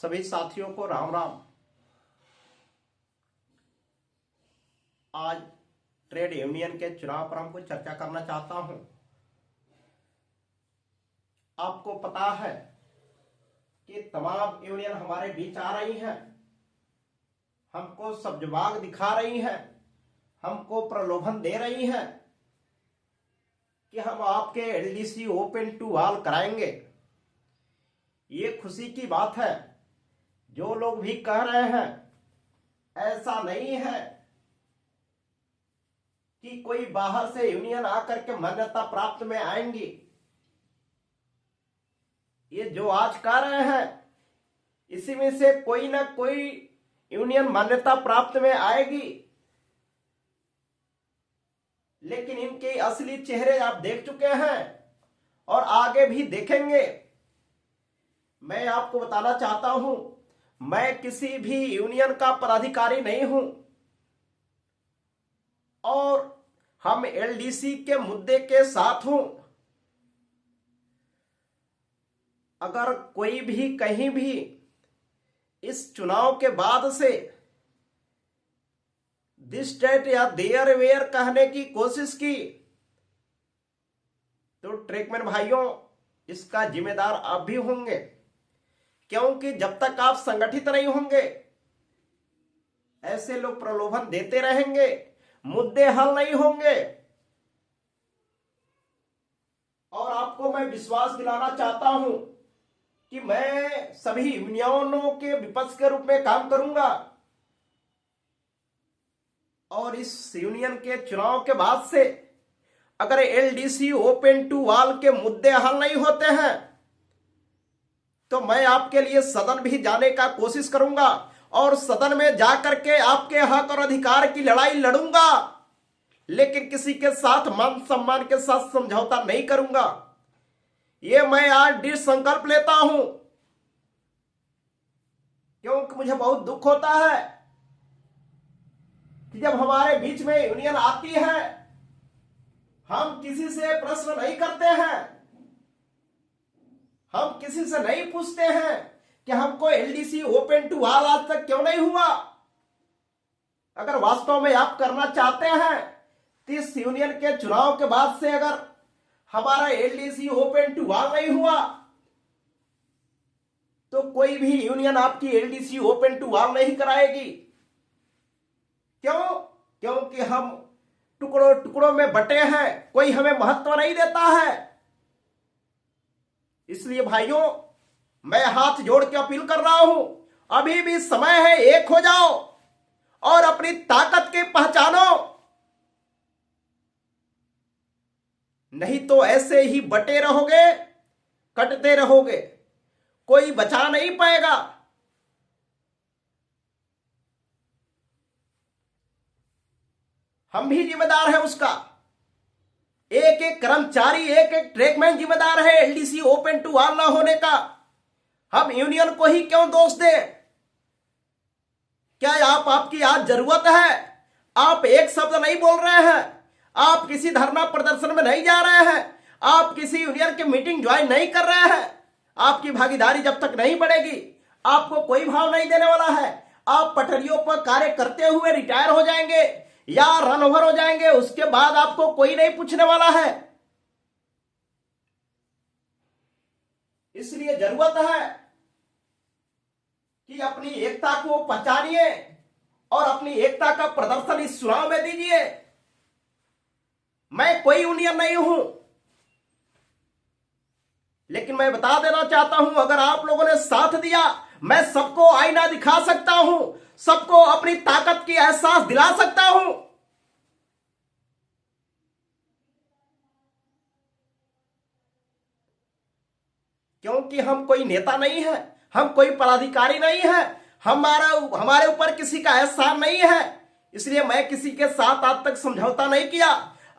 सभी साथियों को राम राम। आज ट्रेड यूनियन के चुनाव पर हमको चर्चा करना चाहता हूं। आपको पता है कि तमाम यूनियन हमारे बीच आ रही हैं, हमको सब्जबाग दिखा रही हैं, हमको प्रलोभन दे रही हैं कि हम आपके एलडीसी ओपन टू ऑल कराएंगे। ये खुशी की बात है। जो लोग भी कह रहे हैं, ऐसा नहीं है कि कोई बाहर से यूनियन आकर के मान्यता प्राप्त में आएंगी। ये जो आज कह रहे हैं, इसी में से कोई ना कोई यूनियन मान्यता प्राप्त में आएगी, लेकिन इनके असली चेहरे आप देख चुके हैं और आगे भी देखेंगे। मैं आपको बताना चाहता हूं, मैं किसी भी यूनियन का पदाधिकारी नहीं हूं और हम एलडीसी के मुद्दे के साथ हूं। अगर कोई भी कहीं भी इस चुनाव के बाद से दिस डेट या देयर वेयर कहने की कोशिश की, तो ट्रेकमैन भाइयों, इसका जिम्मेदार आप भी होंगे, क्योंकि जब तक आप संगठित नहीं होंगे, ऐसे लोग प्रलोभन देते रहेंगे, मुद्दे हल नहीं होंगे। और आपको मैं विश्वास दिलाना चाहता हूं कि मैं सभी यूनियनों के विपक्ष के रूप में काम करूंगा और इस यूनियन के चुनाव के बाद से अगर एलडीसी ओपन टू ऑल के मुद्दे हल नहीं होते हैं, तो मैं आपके लिए सदन भी जाने का कोशिश करूंगा और सदन में जाकर के आपके हक और अधिकार की लड़ाई लड़ूंगा, लेकिन किसी के साथ मान सम्मान के साथ समझौता नहीं करूंगा। यह मैं आज दृढ़ संकल्प लेता हूं, क्योंकि मुझे बहुत दुख होता है कि जब हमारे बीच में यूनियन आती है, हम किसी से प्रश्न नहीं करते हैं, हम किसी से नहीं पूछते हैं कि हमको एलडीसी ओपन टू ऑल आज तक क्यों नहीं हुआ। अगर वास्तव में आप करना चाहते हैं तो इस यूनियन के चुनाव के बाद से अगर हमारा एलडीसी ओपन टू ऑल नहीं हुआ, तो कोई भी यूनियन आपकी एलडीसी ओपन टू ऑल नहीं कराएगी। क्यों? क्योंकि हम टुकड़ों टुकड़ों में बटे हैं, कोई हमें महत्व नहीं देता है। इसलिए भाइयों, मैं हाथ जोड़ के अपील कर रहा हूं, अभी भी समय है, एक हो जाओ और अपनी ताकत के पहचानो, नहीं तो ऐसे ही बटे रहोगे, कटते रहोगे, कोई बचा नहीं पाएगा। हम भी जिम्मेदार हैं उसका। एक एक कर्मचारी, एक एक ट्रेकमैन जिम्मेदार है एलडीसी ओपन टू ऑल ना होने का। हम यूनियन को ही क्यों दोष दें? क्या आपकी आज जरूरत है? आप एक शब्द नहीं बोल रहे हैं, आप किसी धरना प्रदर्शन में नहीं जा रहे हैं, आप किसी यूनियन की मीटिंग ज्वाइन नहीं कर रहे हैं। आपकी भागीदारी जब तक नहीं बढ़ेगी, आपको कोई भाव नहीं देने वाला है। आप पटरियों पर कार्य करते हुए रिटायर हो जाएंगे या रन ओवर हो जाएंगे, उसके बाद आपको कोई नहीं पूछने वाला है। इसलिए जरूरत है कि अपनी एकता को पहचानिए और अपनी एकता का प्रदर्शन इस चुनाव में दीजिए। मैं कोई यूनियन नहीं हूं, लेकिन मैं बता देना चाहता हूं, अगर आप लोगों ने साथ दिया, मैं सबको आईना दिखा सकता हूं, सबको अपनी ताकत की एहसास दिला सकता हूं। क्योंकि हम कोई नेता नहीं है, हम कोई पदाधिकारी नहीं है, हमारे ऊपर किसी का एहसान नहीं है, इसलिए मैं किसी के साथ आज तक समझौता नहीं किया।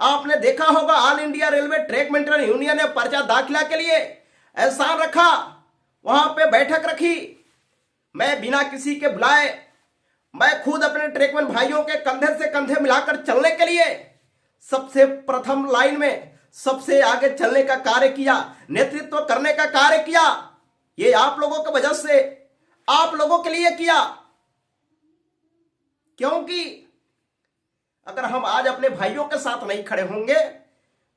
आपने देखा होगा, all India railway track maintenance union ने पर्चा दाखिला के लिए एहसान रखा, वहां पे बैठक रखी। मैं बिना किसी के बुलाए, मैं खुद अपने ट्रेकमैन भाइयों के कंधे से कंधे मिलाकर चलने के लिए सबसे प्रथम लाइन में सबसे आगे चलने का कार्य किया, नेतृत्व करने का कार्य किया। ये आप लोगों की वजह से आप लोगों के लिए किया, क्योंकि अगर हम आज अपने भाइयों के साथ नहीं खड़े होंगे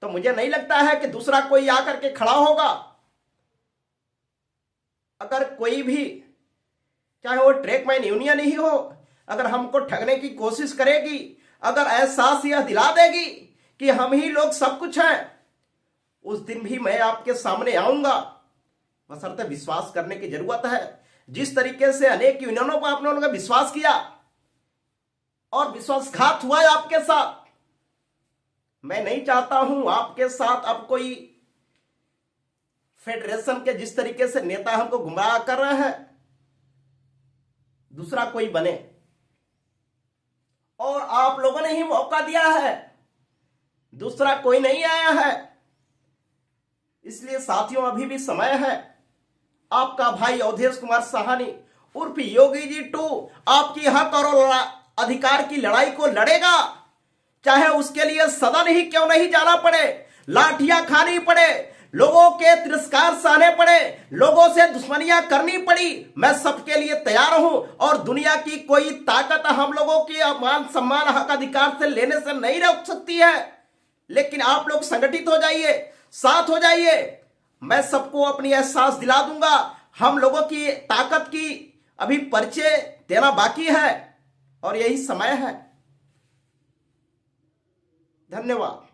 तो मुझे नहीं लगता है कि दूसरा कोई आकर के खड़ा होगा। अगर कोई भी, चाहे वो ट्रेकमैन यूनियन ही हो, अगर हमको ठगने की कोशिश करेगी, अगर एहसास यह दिला देगी कि हम ही लोग सब कुछ हैं, उस दिन भी मैं आपके सामने आऊंगा। बशर्ते विश्वास करने की जरूरत है। जिस तरीके से अनेक यूनियनों पर आपने उनका विश्वास किया और विश्वासघात हुआ है आपके साथ, मैं नहीं चाहता हूं आपके साथ अब कोई फेडरेशन के जिस तरीके से नेता हमको गुमराह कर रहे हैं, दूसरा कोई बने। और आप लोगों ने ही मौका दिया है, दूसरा कोई नहीं आया है। इसलिए साथियों, अभी भी समय है। आपका भाई अवधेश कुमार साहनी उर्फ योगी जी 2 आपकी हक और अधिकार की लड़ाई को लड़ेगा, चाहे उसके लिए सदन ही क्यों नहीं जाना पड़े, लाठियां खानी पड़े, लोगों के तिरस्कार सहने पड़े, लोगों से दुश्मनियां करनी पड़ी, मैं सबके लिए तैयार हूं। और दुनिया की कोई ताकत हम लोगों की मान सम्मान हक अधिकार से लेने से नहीं रोक सकती है। लेकिन आप लोग संगठित हो जाइए, साथ हो जाइए। मैं सबको अपनी एहसास दिला दूंगा। हम लोगों की ताकत की अभी परिचय देना बाकी है और यही समय है। धन्यवाद।